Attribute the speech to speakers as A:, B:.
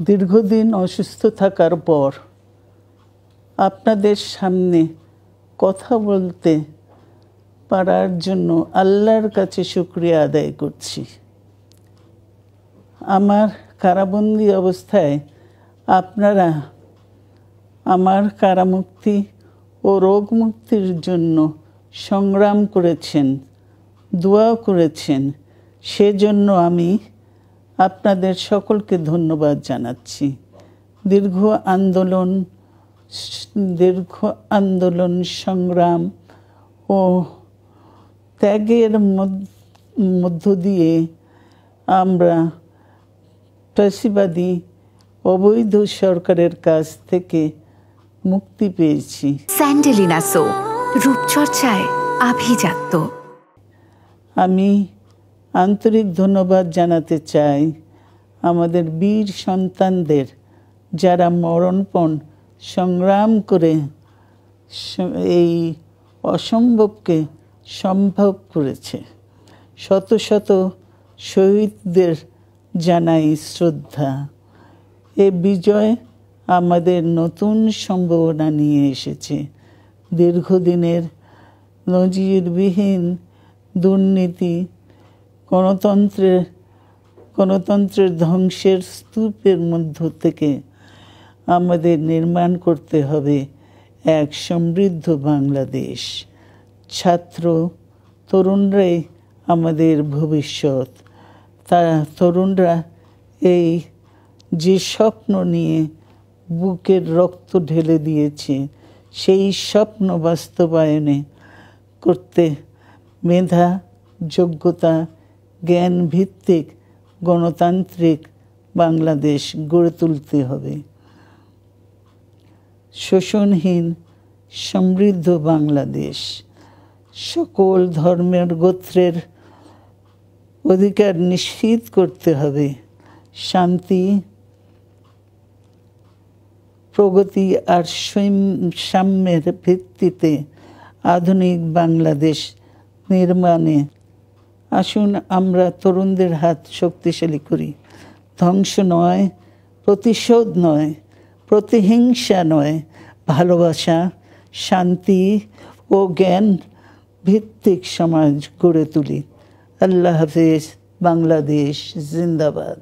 A: দীর্ঘদিন অসুস্থ থাকার পর আপনাদের সামনে কথা বলতে পারার জন্য আল্লাহর কাছে শুকরিয়া আদায় করছি। আমার কারাবন্দী অবস্থায় আপনারা আমার কারামুক্তি ও রোগ মুক্তির জন্য সংগ্রাম করেছেন, দোয়া করেছেন। সেজন্য আমি আপনাদের সকলকে ধন্যবাদ জানাচ্ছি। দীর্ঘ আন্দোলন সংগ্রাম ও ত্যাগের মধ্য দিয়ে আমরা ফ্যাসিবাদী অবৈধ সরকারের কাছ থেকে মুক্তি পেয়েছি।
B: স্যান্ডেলিনা সো, রূপচর্চায় আভিজাত্য।
A: আমি আন্তরিক ধন্যবাদ জানাতে চাই আমাদের বীর সন্তানদের, যারা মরণপণ সংগ্রাম করে এই অসম্ভবকে সম্ভব করেছে। শত শত শহীদদের জানাই শ্রদ্ধা। এ বিজয় আমাদের নতুন সম্ভাবনা নিয়ে এসেছে। দীর্ঘদিনের নজিরবিহীন দুর্নীতি, গণতন্ত্রের ধ্বংসের স্তূপের মধ্য থেকে আমাদের নির্মাণ করতে হবে এক সমৃদ্ধ বাংলাদেশ। ছাত্র তরুণরাই আমাদের ভবিষ্যৎ। তরুণরা এই যে স্বপ্ন নিয়ে বুকের রক্ত ঢেলে দিয়েছে, সেই স্বপ্ন বাস্তবায়নে করতে মেধা, যোগ্যতা, জ্ঞান ভিত্তিক গণতান্ত্রিক বাংলাদেশ গড়ে তুলতে হবে। শোষণহীন সমৃদ্ধ বাংলাদেশ। সকল ধর্মের গোত্রের অধিকার নিশ্চিত করতে হবে। শান্তি, প্রগতি আর সাম্যের ভিত্তিতে আধুনিক বাংলাদেশ নির্মাণে আসুন আমরা তরুণদের হাত শক্তিশালী করি। ধ্বংস নয়, প্রতিশোধ নয়, প্রতিহিংসা নয়, ভালোবাসা, শান্তি ও জ্ঞান ভিত্তিক সমাজ গড়ে তুলি। আল্লাহ হাফেজ। বাংলাদেশ জিন্দাবাদ।